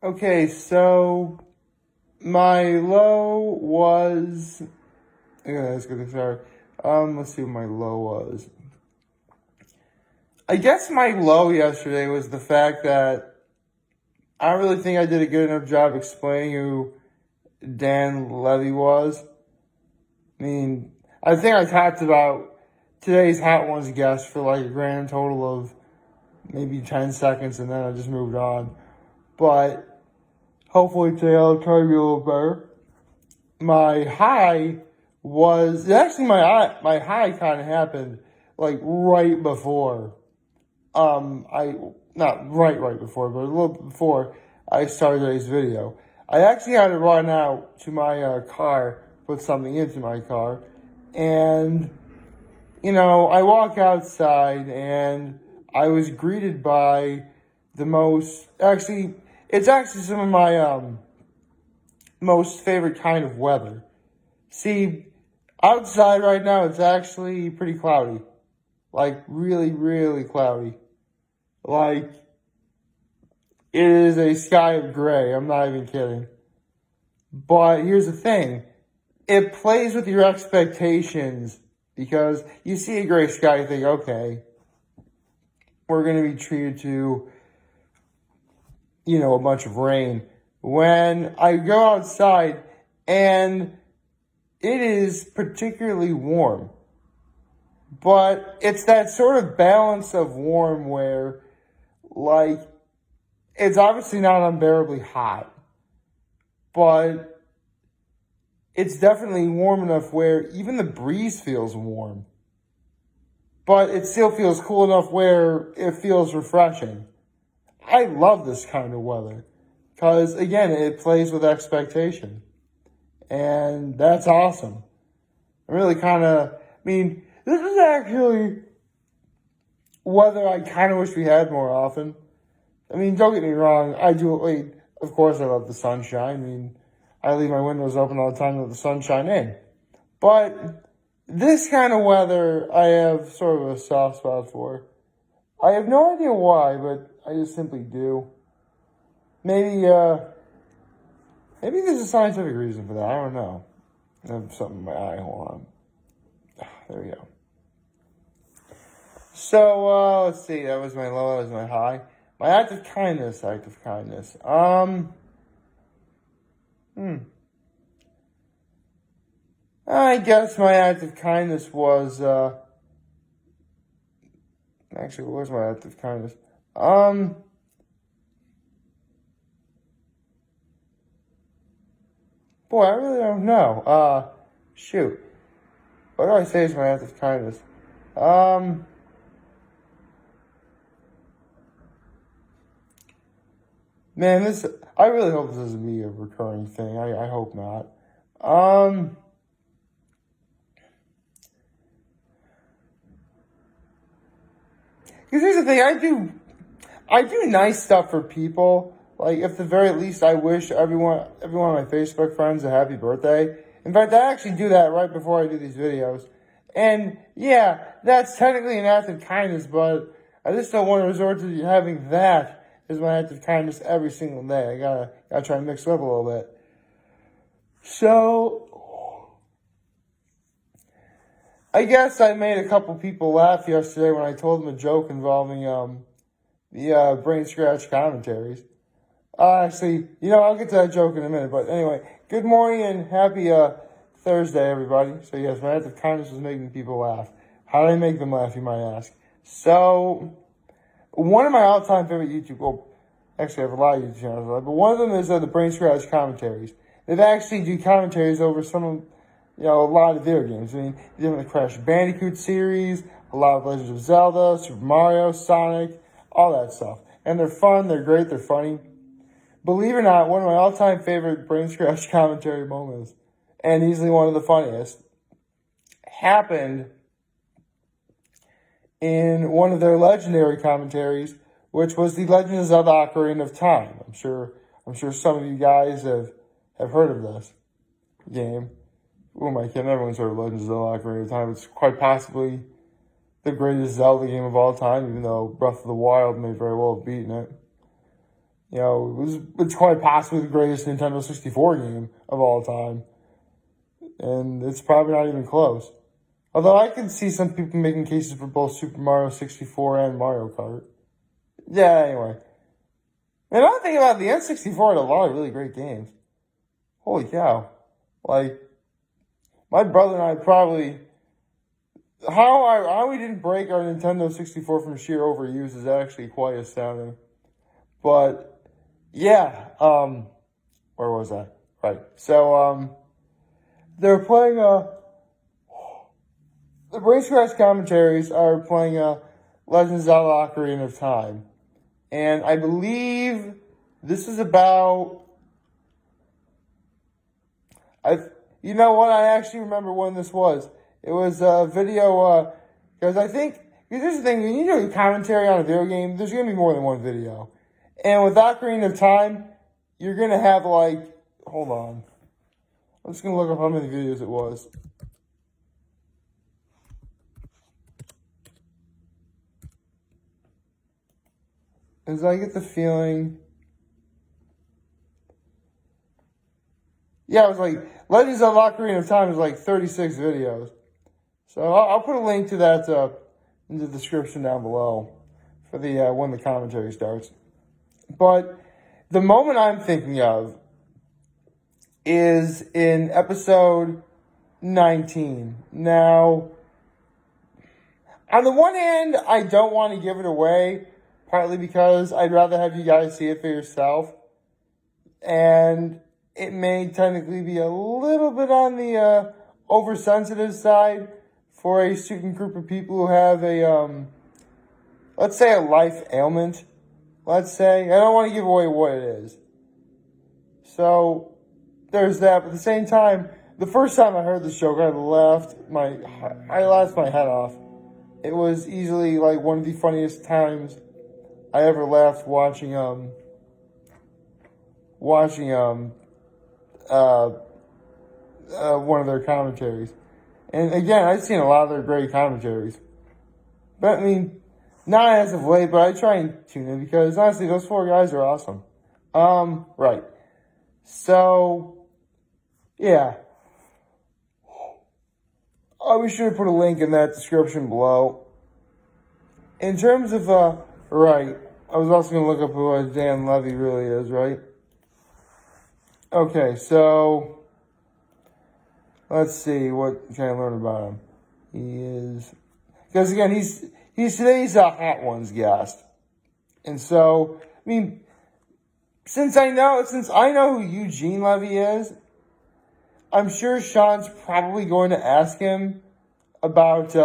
Okay, so my low was. Yeah, that's good. Sorry. Let's see what my low was. I guess my low yesterday was the fact that I don't really think I did a good enough job explaining who Dan Levy was. I mean, I think I talked about today's Hot Ones guest for like a grand total of maybe 10 seconds, and then I just moved on. But hopefully today I'll try to be a little better. My high was actually my high kind of happened like right before. I not right before, but a little before I started today's video. I actually had to run out to my car, put something into my car, and I walk outside and I was greeted by the most it's actually some of my most favorite kind of weather. See, outside right now it's actually pretty cloudy. Like really, really cloudy. Like it is a sky of gray. I'm not even kidding. But here's the thing. It plays with your expectations because you see a gray sky, you think, okay, we're going to be treated to, a bunch of rain. When I go outside and it is particularly warm, but it's that sort of balance of warm where, like, it's obviously not unbearably hot, but it's definitely warm enough where even the breeze feels warm. But it still feels cool enough where it feels refreshing. I love this kind of weather because, again, it plays with expectation. And that's awesome. This is actually weather I kind of wish we had more often. Don't get me wrong. Of course I love the sunshine. I leave my windows open all the time to let the sunshine in. But this kind of weather I have sort of a soft spot for. I have no idea why, but I just simply do. Maybe there's a scientific reason for that. I don't know. I have something in my eye. Hold on. There we go. So, let's see. That was my low. That was my high. My act of kindness. I guess my act of kindness was, actually, what was my act of kindness? Boy, I really don't know. Shoot. What do I say is my act of kindness? Man, I really hope this doesn't be a recurring thing. I hope not. Because here's the thing, I do nice stuff for people. Like, at the very least, I wish every one of my Facebook friends a happy birthday. In fact, I actually do that right before I do these videos. And, yeah, that's technically an act of kindness, but I just don't want to resort to having that as my act of kindness every single day. I gotta try and mix it up a little bit. So, I guess I made a couple people laugh yesterday when I told them a joke involving, the brain scratch commentaries. Actually, I'll get to that joke in a minute. But anyway, good morning and happy Thursday, everybody. So yes, my act of kindness was making people laugh. How did I make them laugh, you might ask? So, one of my all-time favorite actually I have a lot of YouTube channels, but one of them is the Brain Scratch Commentaries. They've actually do commentaries over some of, a lot of video games. They have the Crash Bandicoot series, a lot of Legends of Zelda, Super Mario, Sonic, all that stuff. And they're fun, they're great, they're funny. Believe it or not, one of my all-time favorite Brain Scratch commentary moments, and easily one of the funniest, happened in one of their legendary commentaries, which was the Legend of Zelda Ocarina of Time. I'm sure some of you guys have heard of this game. Oh my God, everyone's heard of Legend of Zelda Ocarina of Time. It's quite possibly the greatest Zelda game of all time, even though Breath of the Wild may very well have beaten it. It's quite possibly the greatest Nintendo 64 game of all time. And it's probably not even close. Although I can see some people making cases for both Super Mario 64 and Mario Kart. Yeah, anyway. And I think about the N64 had a lot of really great games. Holy cow. Like, my brother and I probably... How we didn't break our Nintendo 64 from sheer overuse is actually quite astounding. But, yeah, where was I? Right. So, they're playing, the Brain Scratch Commentaries are playing, Legend of Zelda Ocarina of Time. And I believe this is about, you know what, I actually remember when this was. It was a video, because here's the thing, when you do a commentary on a video game, there's going to be more than one video. And with Ocarina of Time, you're going to have hold on. I'm just going to look up how many videos it was. Because I get the feeling... Yeah, it was Legends of Ocarina of Time is 36 videos. So I'll put a link to that in the description down below for the when the commentary starts. But the moment I'm thinking of is in episode 19. Now, on the one hand, I don't want to give it away, partly because I'd rather have you guys see it for yourself. And it may technically be a little bit on the oversensitive side for a certain group of people who have let's say a life ailment. Let's say. I don't want to give away what it is. So, there's that. But at the same time, the first time I heard this joke, I laughed my head off. It was easily one of the funniest times I ever laughed watching one of their commentaries. And again, I've seen a lot of their great commentaries. But I mean, not as of late, but I try and tune in because honestly, those four guys are awesome. Right. So, yeah. I'll be sure to put a link in that description below. In terms of, right, I was also going to look up who Dan Levy really is, right? Okay, so, let's see, what can I learn about him? He is, because again, he's today's Hot Ones guest. And so, I mean, since I know who Eugene Levy is, I'm sure Sean's probably going to ask him about,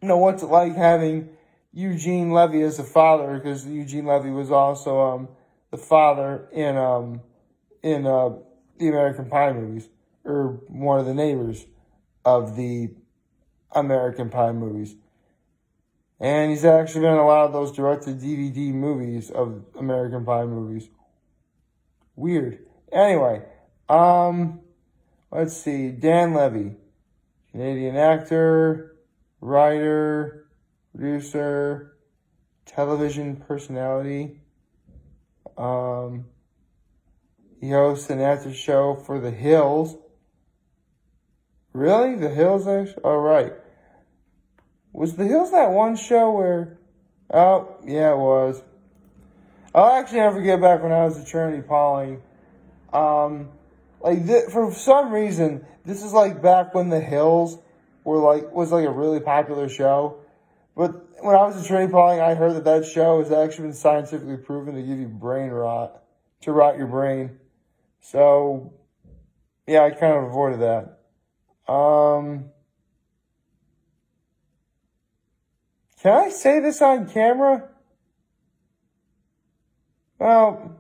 what's it like having Eugene Levy as a father, because Eugene Levy was also, the father in the American Pie movies, or one of the neighbors of the American Pie movies. And he's actually been in a lot of those direct-to-DVD movies of American Pie movies. Weird. Anyway, let's see. Dan Levy, Canadian actor, writer, producer, television personality. He hosts an after show for The Hills. Really? The Hills, actually? Oh, right. Was The Hills that one show where... Oh, yeah, it was. I'll actually never get back when I was at Trinity Pauling. For some reason, this is back when The Hills was a really popular show. But when I was at Trinity Pauling, I heard that show has actually been scientifically proven to give you brain rot, to rot your brain. So, yeah, I kind of avoided that. Can I say this on camera? Well,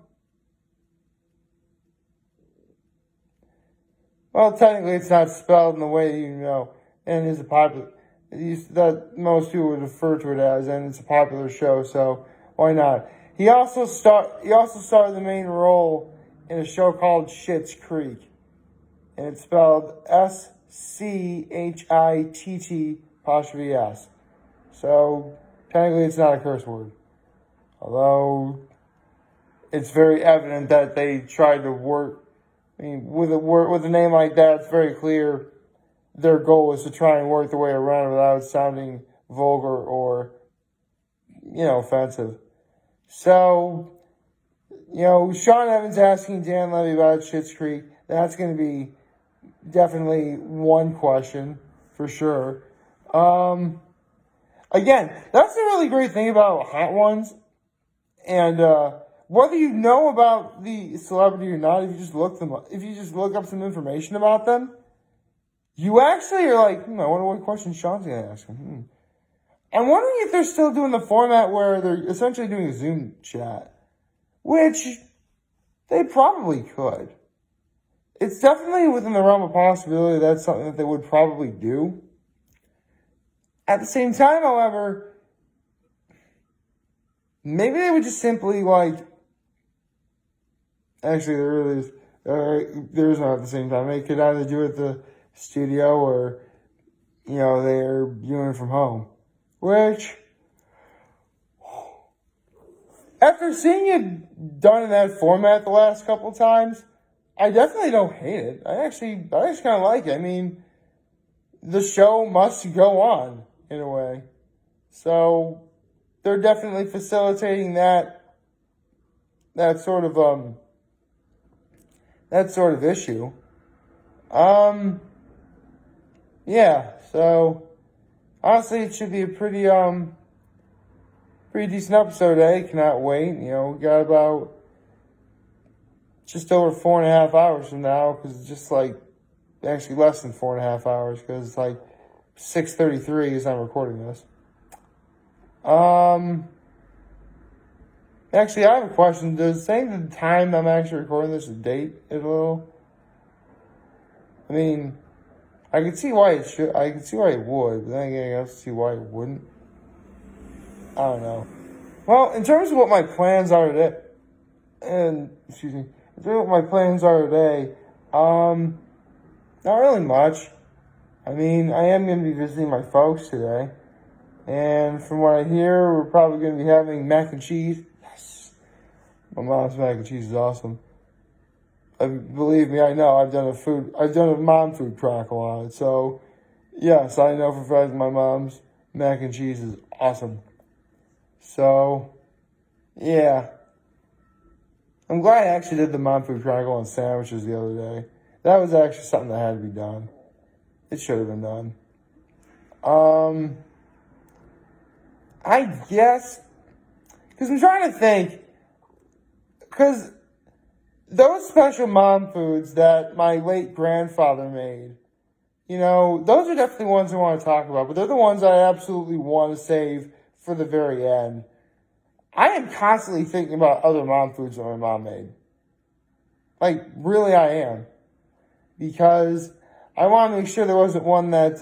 technically it's not spelled in the way you know, and is a popular, that most people would refer to it as, and it's a popular show, so why not? He also starred the main role in a show called Schitt's Creek, and it's spelled SCHITT''S. So technically it's not a curse word, although it's very evident that they tried to work. I mean, with a name like that, it's very clear their goal is to try and work their way around without sounding vulgar or, offensive. So, Sean Evans asking Dan Levy about Schitt's Creek, that's going to be definitely one question for sure. Again, that's the really great thing about Hot Ones. And whether you know about the celebrity or not, if you just look up some information about them, you actually are like, I wonder what questions Sean's going to ask him. I'm wondering if they're still doing the format where they're essentially doing a Zoom chat, which they probably could. It's definitely within the realm of possibility that's something that they would probably do. At the same time, however, maybe they would just simply actually there really is, there is not at the same time. They could either do it at the studio or, they're doing it from home. Which, after seeing it done in that format the last couple times, I definitely don't hate it. I actually kind of like it. I mean, the show must go on in a way. So, they're definitely facilitating that sort of issue. Yeah, so honestly it should be a pretty decent episode today. Cannot wait. We got about just over 4.5 hours from now, because it's just actually less than 4.5 hours, because it's 6:33 as I'm recording this. Actually, I have a question. Does saying the time I'm actually recording this date it a little? I mean, I can see why it should. I can see why it would, but then again, I can see why it wouldn't. I don't know. Well, in terms of what my plans are today, in terms of what my plans are today, not really much. I mean, I am going to be visiting my folks today. And from what I hear, we're probably going to be having mac and cheese. Yes. My mom's mac and cheese is awesome. Believe me, I know. I've done a mom food chronicle on it. So, yes, I know for a fact my mom's mac and cheese is awesome. So, yeah. I'm glad I actually did the mom food chronicle on sandwiches the other day. That was actually something that had to be done. It should have been done. I guess, because I'm trying to think, because those special mom foods that my late grandfather made, those are definitely ones I want to talk about, but they're the ones I absolutely want to save for the very end. I am constantly thinking about other mom foods that my mom made. Really I am. Because I want to make sure there wasn't one that,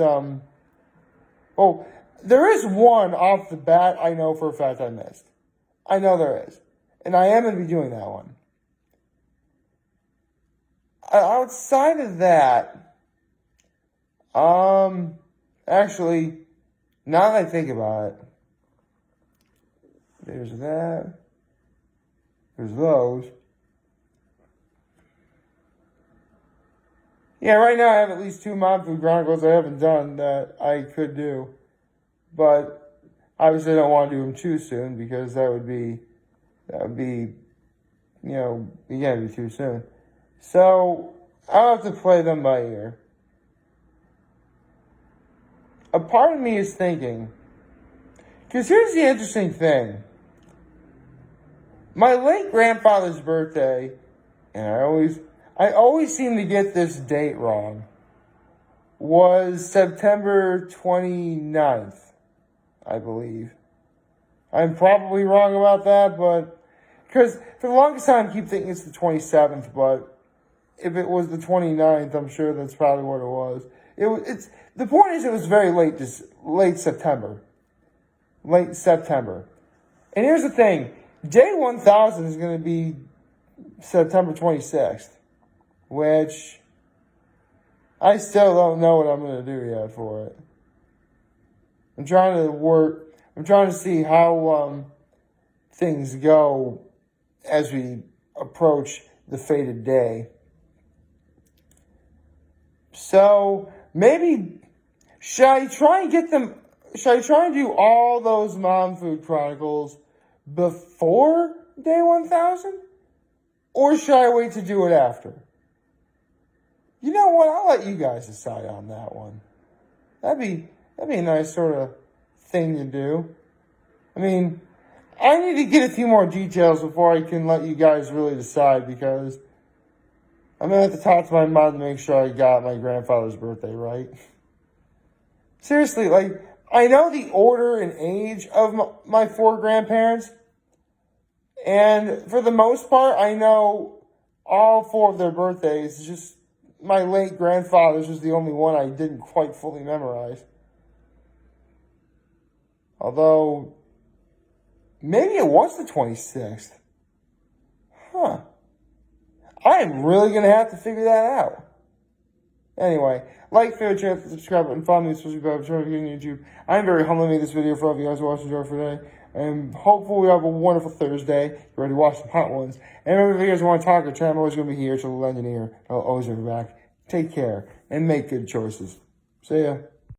there is one off the bat I know for a fact I missed. I know there is. And I am going to be doing that one. Outside of that, actually, now that I think about it, there's that. There's those. Yeah, right now I have at least 2 mom food chronicles I haven't done that I could do. But obviously I don't want to do them too soon, because that would be, be too soon. So I'll have to play them by ear. A part of me is thinking, because here's the interesting thing. My late grandfather's birthday, and I always seem to get this date wrong, was September 29th, I believe. I'm probably wrong about that, but because for the longest time I keep thinking it's the 27th, but if it was the 29th, I'm sure that's probably what it was. The point is, it was very late September. Late September. And here's the thing. Day 1000 is going to be September 26th, which I still don't know what I'm going to do yet for it. I'm trying to see how things go as we approach the fated day. So maybe should I try and do all those Mom Food Chronicles before day 1000? Or should I wait to do it after? You know what? I'll let you guys decide on that one. That'd be a nice sort of thing to do. I mean, I need to get a few more details before I can let you guys really decide, because I'm going to have to talk to my mom to make sure I got my grandfather's birthday right. Seriously, like, I know the order and age of my 4 grandparents, and for the most part, I know all 4 of their birthdays. It's just my late grandfather's was the only one I didn't quite fully memorize. Although, maybe it was the 26th. Huh. I am really going to have to figure that out. Anyway, like, favorite, share, subscribe, and follow me on social media, on YouTube. I'm very humbled to make this video for all of you guys who watched the for today. And hopefully we have a wonderful Thursday. Get ready to watch some hot ones. And remember, if you guys want to talk or chat, I'm always going to be here. So lend an ear. I'll always be back. Take care and make good choices. See ya.